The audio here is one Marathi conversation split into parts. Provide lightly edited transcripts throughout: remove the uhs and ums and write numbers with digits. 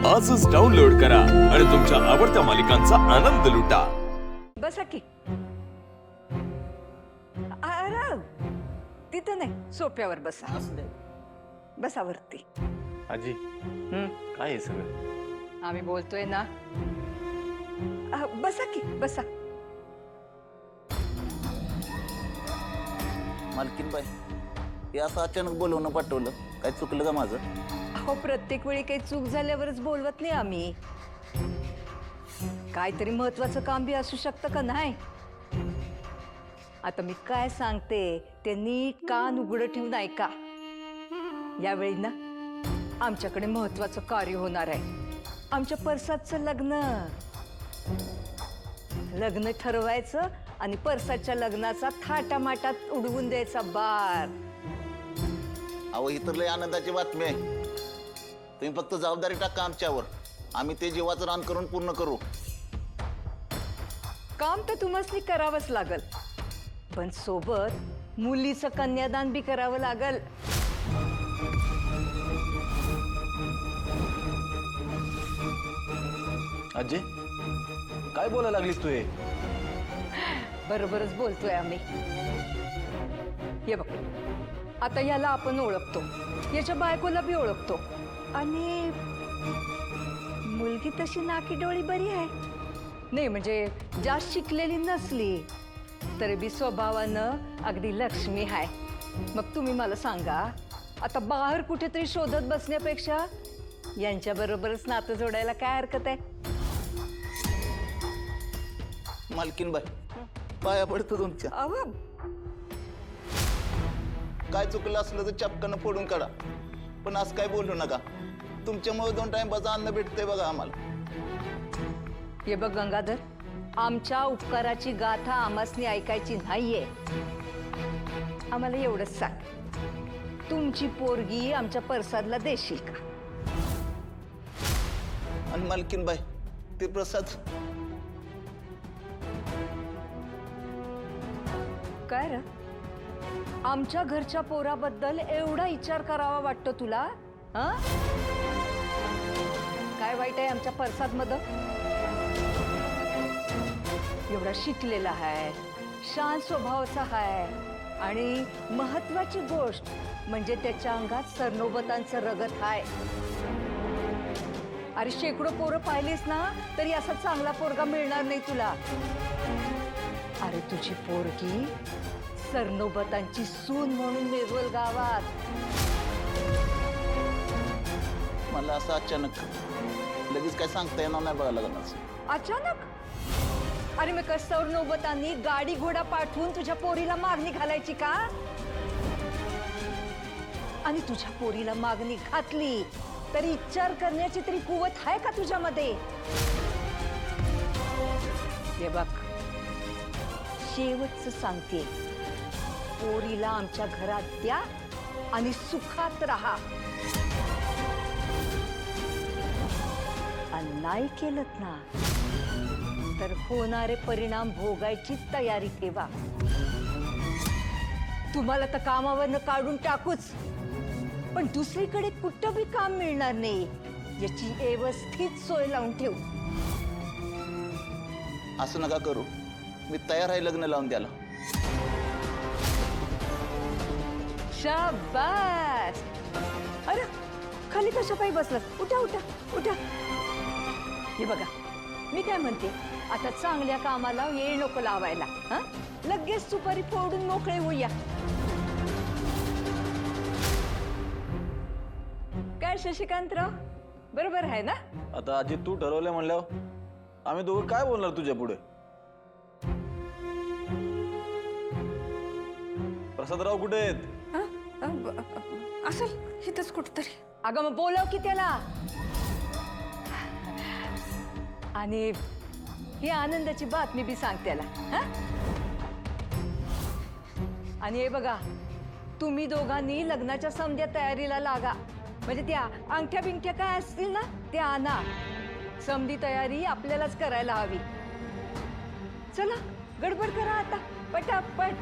आजच डाउनलोड करा आणि तुमच्या आवडत्या मालिकांचा आनंद लुटा. बसा की. अरे तिथं नाही, सोप्यावर बसा. बसा वरती. आजी काय आहे सगळं? आम्ही बोलतोय ना. बसा की बसा. मालकीनबाई, हे असं अचानक बोलवणं पाठवलं, काय चुकलं का माझं? अहो, प्रत्येक वेळी काही चूक झाल्यावरच बोलवत नाही आम्ही. काहीतरी महत्वाचं काम बी असू शकतं का नाही? आता मी काय सांगते ते नीट कान उघडं ठेवून ऐका. यावेळी ना आमच्याकडे महत्वाचं कार्य होणार आहे. आमच्या परसाचं लग्न ठरवायचं आणि परसाच्या लग्नाचा थाटामाटात उडवून द्यायचा बार. अहो, ही तर लय आनंदाची बातमी आहे. तुम्ही फक्त जबाबदारी टाका आमच्यावर, आम्ही ते जीवाचं रान करून पूर्ण करू. काम तर तुम्हाला करावंच लागल, पण सोबत मुलीचं कन्यादान बी करावं लागल. आजी काय बोलायला लागलीस तू? हे बरोबरच बोलतोय आम्ही. हे बघ, आता याला आपण ओळखतो, याच्या बायकोला बी ओळखतो, आणि मुलगी तशी नाकी डोळी बरी आहे. नाही म्हणजे जास्त शिकलेली नसली तरी बी स्वभावानं अगदी लक्ष्मी आहे. मग तुम्ही मला सांगा, आता बाहेर कुठेतरी शोधत बसण्यापेक्षा यांच्या बरोबरच नातं जोडायला काय हरकत आहे? मालकीनबाई, पाया पडतो तुमच्या. अहो, काय चुकलं असलं तर चपकानं फोडून काढा, पण असं काय बोलू नका. तुमच्यामुळे 2 टाइमचं अन्न भेटतंय बघा आम्हाला. हे बघ गंगाधर, आमच्या उपकाराची गाथा आमासनी ऐकायची नाहीये. आम्हाला एवढंच सांग, तुमची पोरगी आमच्या परसादला देशील का? आणि मालकीनबाई, ते प्रसाद काय र, आमच्या घरच्या पोराबद्दल एवढा विचार करावा वाटतो तुला? हा, काय वाईट आहे आमच्या परसाद मध्ये? एवढा शिकलेला आहे, शांत स्वभावाचा आहे, आणि महत्वाची गोष्ट म्हणजे त्याच्या अंगात सरनोबतांचं रगत आहे. अरे शेकडो पोरं पाहिलीस ना तरी असा चांगला पोरगा मिळणार नाही तुला. अरे तुझी पोरगी सरनोबतांची सून म्हणून मिरवल गावात. मला असं अचानक लगेच काय सांगता येणार नाही बघा लग्नाचं. अचानक? अरे मग सरनोबतांनी गाडी घोडा पाठवून तुझ्या पोरीला मागणी घालायची का? आणि तुझ्या पोरीला मागणी घातली तरी विचार करण्याची तरी कुवत आहे का तुझ्यामध्ये? हे बघ, शेवटचं सांगते, पोरीला आमच्या घरात द्या आणि सुखात राहा. आणि नाही केलत ना तर होणारे परिणाम भोगायची तयारी ठेवा. तुम्हाला तर कामावरनं काढून टाकूच, पण दुसरीकडे कुठं बी काम मिळणार नाही याची व्यवस्थित सोय लावून ठेव. असं नका करू, मी तयार आहे लग्न लावून द्यायला. शाबास. अरे खाली कशा पायी बसलात? उठा उठा उठा. हे बघा, मी काय म्हणते, आता चांगल्या कामाला वेळ नको लावायला. हा, लगेच सुपारी फोडून मोकळे होऊया. काय शशिकांतराव, बरोबर आहे ना? आता आजी तू ठरवलं म्हणल्यावर आम्ही दोघं काय बोलणार तुझ्या पुढे? प्रसादराव कुठे आहेत? असेल इथंच कुठतरी. अगं मग बोलव की त्याला. आणि ही आनंदाची बातमी बी सांग त्याला. हा, आणि हे बघा, तुम्ही दोघांनी लग्नाच्या समध्या तयारीला लागा. म्हणजे त्या अंगठ्या बिंगठ्या काय असतील ना त्या आणा. समधी तयारी आपल्यालाच करायला हवी. चला गडबड करा आता पटापट.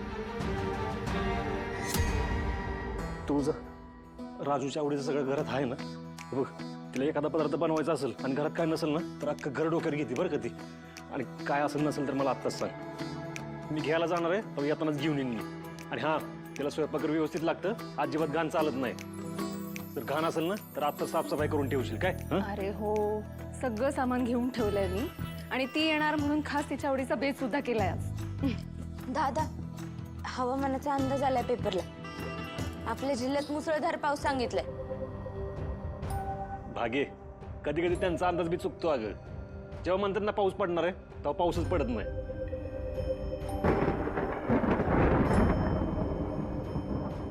तुझं राजूच्या आवडीचं सगळं घरात आहे ना? बघ तिला एखादा पदार्थ बनवायचा असेल आणि घरात काय नसेल ना तर अख्खं घर डोक्यावर घेते बरं का ती. आणि काय असेल नसेल तर मला आत्ताच सांग. मी घ्यायला जाणार आहे तर येतानाच घेऊन येईन मी. आणि हां, तिला स्वयंपाक व्यवस्थित लागतं, अजिबात घाण चालत नाही. जर घाण असेल ना तर आत्ता साफसफाई करून ठेवशील काय? अरे हो, सगळं सामान घेऊन ठेवलंय मी. आणि ती येणार म्हणून खास तिच्या आवडीचा बेत सुद्धा केलाय आज. दादा, हवामानाचा अंदाज आलाय पेपरला. आपल्या जिल्ह्यात मुसळधार पाऊस सांगितलाय. भागे, कधी कधी त्यांचा अंदाज बी चुकतो अगं. जेव्हा म्हणतात ना पाऊस पडणार आहे तेव्हा पाऊसच पडत नाही.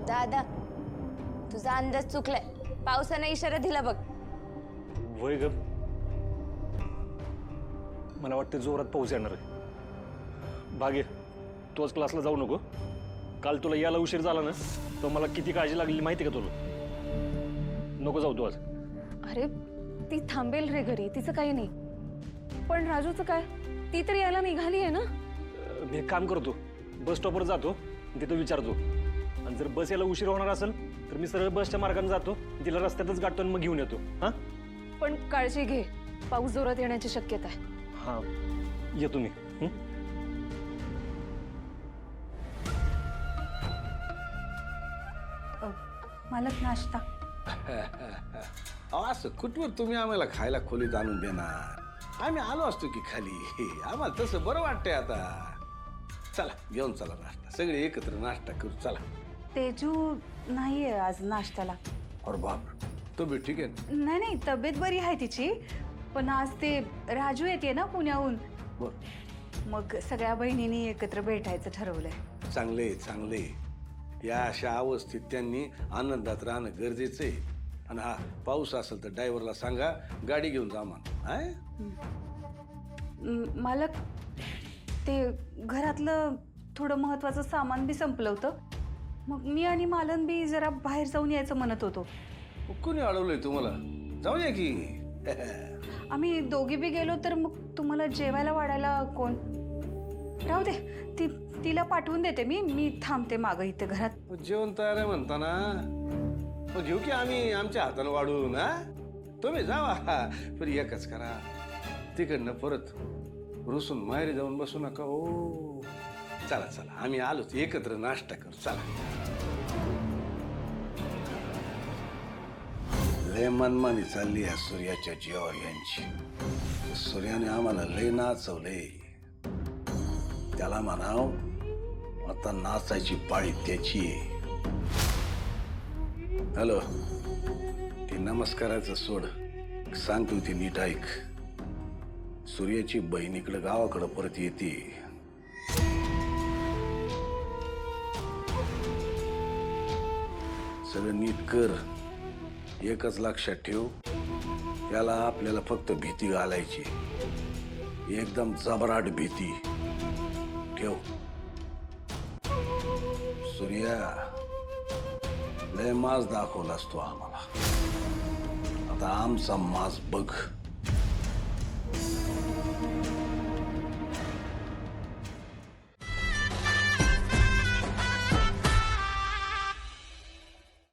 दादा, तुझा अंदाज चुकलाय. पावसाने इशारा दिला बघ. वय ग, मला वाटतं जोरात पाऊस येणार आहे. भागे, तू आज क्लासला जाऊ नको. काल तुला यायला उशीर झाला ना तर मला किती काळजी लागली माहिती का तुला? नको जाऊ तू आज. अरे ती थांबेल रे घरी, तिचं काही नाही. पण राजूचं काय? ती तर यायला निघाली आहे ना. मी एक काम करतो, बस स्टॉपवर जातो, तिथं विचारतो. आणि जर बस यायला उशीर होणार असेल तर मी सरळ बसच्या मार्गाने जातो, तिला रस्त्यातच गाठतो आणि मग घेऊन येतो. हां पण काळजी घे, पाऊस जोरात येण्याची शक्यता आहे. हां, येतो मी. मालक नाश्ता. अहो, असं कुठवर तुम्ही आम्हाला खायला खोलीत आणून देणार? आम्ही आलो असतो की खाली. आम्हाला तसं बरं वाटतंय आता. चला घेऊन चला नाश्ता, सगळे एकत्र नाश्ता करू. चला. तेजू नाहीये आज नाश्त्याला. और बाप, तुम्ही ठीक आहे ना? नाही नाही, तब्येत बरी आहे तिची. पण आज ते राजू येते ना पुण्याहून, बरं, मग सगळ्या बहिणींनी एकत्र भेटायचं ठरवलंय. चांगले चांगले. या अशा अवस्थेत त्यांनी आनंदात राहणं गरजेचं आहे. आणि हा पाऊस असेल तर ड्रायव्हरला सांगा गाडी घेऊन जा म्हणा. मालक, ते घरातलं थोडं महत्वाचं सामान बी संपलं होतं. मग मी आणि मालन बी जरा बाहेर जाऊन यायचं म्हणत होतो. कोणी अडवलंय तुम्हाला? जाऊया की. आम्ही दोघी बी गेलो तर मग तुम्हाला जेवायला वाढायला कोण? राहू दे, तिला पाठवून देते मी थांबते मागं इथे घरात. जेवण तयार आहे म्हणताना मग घेऊ की आम्ही आमच्या हातानं वाढून. तुम्ही जावा, पण एकच करा, तिकडनं परत रुसून माहेरी जाऊन बसू नका. हो, चला चला, आम्ही आलोच, एकत्र नाश्ता करू. चला. लय मनमानी चालली आहे सूर्याच्या जीवावर यांची. सूर्याने आम्हाला लय नाचवलंय. त्याला म्हणाव आता नाचायची पाळी त्याची आहे. हॅलो, ती नमस्काराचं सोड, सांगतो ती नीट ऐक. सूर्याची बहीण इकडं गावाकडं परत येते. सगळं नीट कर. एकच लक्षात ठेव, त्याला आपल्याला फक्त भीती घालायची, एकदम जबराट भीती ठेव. सूर्या, लय माज दाखवलास तू आम्हाला. आता आमचा माज बघ.